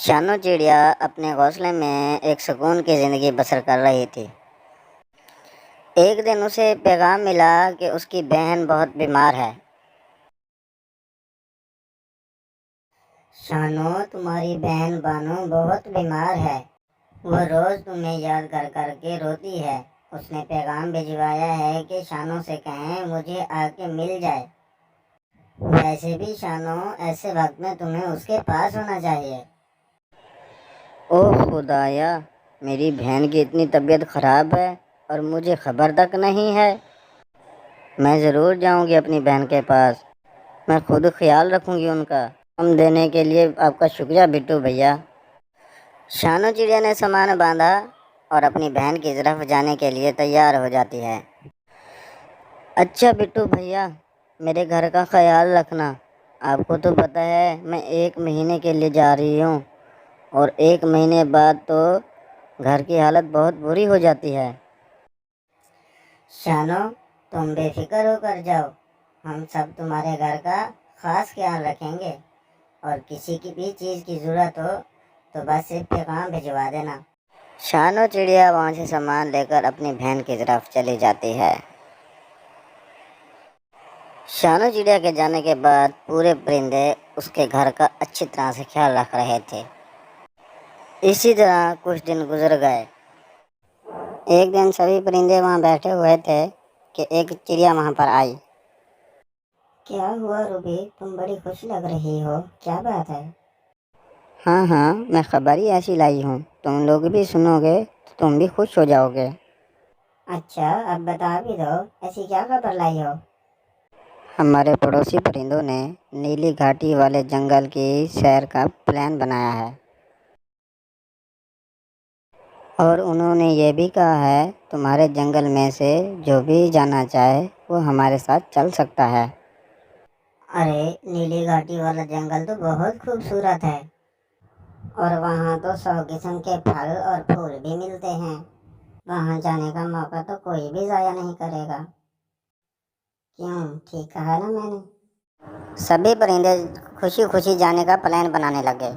شانو چڑیا اپنے گھونسلے میں ایک سکون کی زندگی بسر کر رہی تھی۔ ایک دن اسے پیغام ملا کہ اس کی بہن بہت بیمار ہے۔ شانو، تمہاری بہن بانو بہت بیمار ہے، وہ روز تمہیں یاد کر کر کے روتی ہے۔ اس نے پیغام بھجوایا ہے کہ شانو سے کہیں مجھے آ کے مل جائے۔ ویسے بھی شانو، ایسے وقت میں تمہیں اس کے پاس ہونا چاہیے۔ اوہ خدایا، میری بہن کی اتنی طبیعت خراب ہے اور مجھے خبر تک نہیں ہے۔ میں ضرور جاؤں گی اپنی بہن کے پاس، میں خود خیال رکھوں گی ان کا۔ ہم دینے کے لیے آپ کا شکریہ بٹو بھیا۔ شانو چڑیا نے سامان باندھا اور اپنی بہن کی طرف جانے کے لیے تیار ہو جاتی ہے۔ اچھا بٹو بھیا، میرے گھر کا خیال رکھنا۔ آپ کو تو پتہ ہے میں 1 مہینے کے لیے جا رہی ہوں، اور 1 مہینے بعد تو گھر کی حالت بہت بری ہو جاتی ہے۔ شانو، تم بے فکر ہو کر جاؤ، ہم سب تمہارے گھر کا خاص خیال رکھیں گے، اور کسی کی بھی چیز کی ضرورت ہو تو بس ایک پیغام بھجوا دینا۔ شانو چڑیا وہاں سے سامان لے کر اپنی بہن کی طرف چلی جاتی ہے۔ شانو چڑیا کے جانے کے بعد پورے پرندے اس کے گھر کا اچھی طرح سے خیال رکھ رہے تھے۔ اسی طرح کچھ دن گزر گئے۔ ایک دن سبھی پرندے وہاں بیٹھے ہوئے تھے کہ ایک چڑیا وہاں پر آئی۔ کیا ہوا روبی، تم بڑی خوش لگ رہی ہو، کیا بات ہے؟ ہاں، میں خبر ہی ایسی لائی ہوں، تم لوگ بھی سنو گے تو تم بھی خوش ہو جاؤ گے۔ اچھا، اب بتا بھی دو، ایسی کیا خبر لائی ہو؟ ہمارے پڑوسی پرندوں نے نیلی گھاٹی والے جنگل کی سیر کا پلان بنایا ہے، اور انہوں نے یہ بھی کہا ہے تمہارے جنگل میں سے جو بھی جانا چاہے وہ ہمارے ساتھ چل سکتا ہے۔ ارے، نیلی گھاٹی والا جنگل تو بہت خوبصورت ہے، اور وہاں تو 100 قسم کے پھل اور پھول بھی ملتے ہیں۔ وہاں جانے کا موقع تو کوئی بھی ضائع نہیں کرے گا۔ کیوں، ٹھیک کہا نا میں نے؟ سبھی پرندے خوشی خوشی جانے کا پلان بنانے لگے۔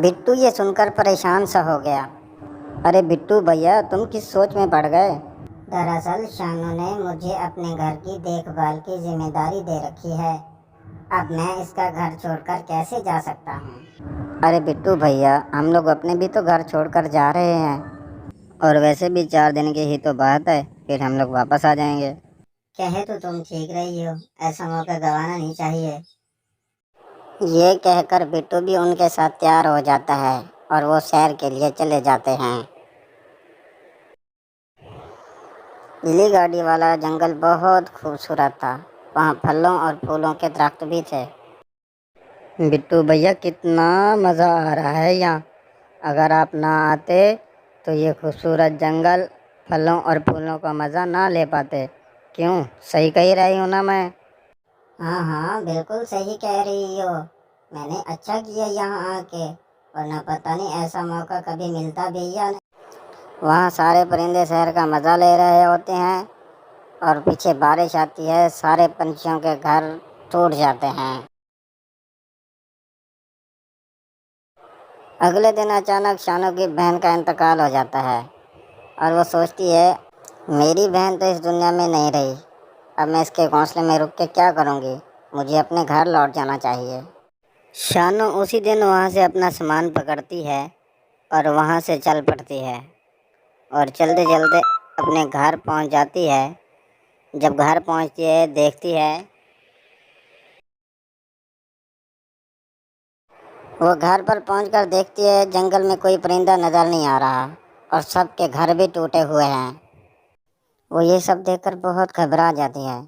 بٹو یہ سن کر پریشان سا ہو گیا۔ ارے بٹو بھیا، تم کس سوچ میں پڑ گئے؟ دراصل شانو نے مجھے اپنے گھر کی دیکھ بھال کی ذمہ داری دے رکھی ہے، اب میں اس کا گھر چھوڑ کر کیسے جا سکتا ہوں؟ ارے بٹو بھیا، ہم لوگ اپنے بھی تو گھر چھوڑ کر جا رہے ہیں، اور ویسے بھی 4 دن کی ہی تو بات ہے، پھر ہم لوگ واپس آ جائیں گے۔ کہے تو تم ٹھیک رہی ہو، ایسا موقع گنوانا نہیں چاہیے۔ یہ کہہ کر بٹو بھی ان کے ساتھ تیار ہو جاتا ہے اور وہ سیر کے لیے چلے جاتے ہیں۔ نیلی گاڑی والا جنگل بہت خوبصورت تھا، وہاں پھلوں اور پھولوں کے درخت بھی تھے۔ بٹو بھیا، کتنا مزہ آ رہا ہے یہاں، اگر آپ نہ آتے تو یہ خوبصورت جنگل پھلوں اور پھولوں کا مزہ نہ لے پاتے۔ کیوں، صحیح کہہ رہی ہوں نا میں؟ ہاں، بالکل صحیح کہہ رہی ہو، میں نے اچھا کیا یہاں آ کے، ورنہ پتہ نہیں ایسا موقع کبھی ملتا بھی یا نہیں۔ وہاں سارے پرندے سیر کا مزہ لے رہے ہوتے ہیں، اور پیچھے بارش آتی ہے، سارے پنچھیوں کے گھر ٹوٹ جاتے ہیں۔ اگلے دن اچانک شانو کی بہن کا انتقال ہو جاتا ہے، اور وہ سوچتی ہے میری بہن تو اس دنیا میں نہیں رہی، اب میں اس کے گھونسلے میں رک کے کیا کروں گی، مجھے اپنے گھر لوٹ جانا چاہیے۔ شانو اسی دن وہاں سے اپنا سامان پکڑتی ہے اور وہاں سے چل پڑتی ہے، اور چلتے چلتے اپنے گھر پہنچ جاتی ہے۔ جب گھر پہنچتی ہے دیکھتی ہے، وہ گھر پر پہنچ کر دیکھتی ہے جنگل میں کوئی پرندہ نظر نہیں آ رہا، اور سب کے گھر بھی ٹوٹے ہوئے ہیں۔ وہ یہ سب دیکھ کر بہت گھبرا جاتی ہے۔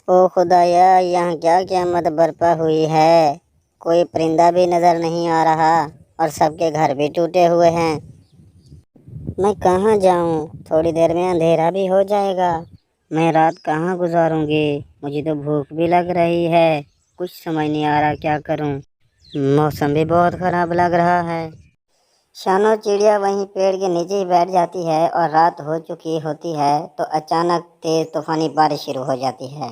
او خدایا، یہاں کیا قیامت برپا ہوئی ہے، کوئی پرندہ بھی نظر نہیں آ رہا، اور سب کے گھر بھی ٹوٹے ہوئے ہیں۔ میں کہاں جاؤں، تھوڑی دیر میں اندھیرا بھی ہو جائے گا، میں رات کہاں گزاروں گی، مجھے تو بھوک بھی لگ رہی ہے، کچھ سمجھ نہیں آ رہا کیا کروں، موسم بھی بہت خراب لگ رہا ہے۔ شانو چڑیا وہیں پیڑ کے نیچے ہی بیٹھ جاتی ہے، اور رات ہو چکی ہوتی ہے تو اچانک تیز طوفانی بارش شروع ہو جاتی ہے۔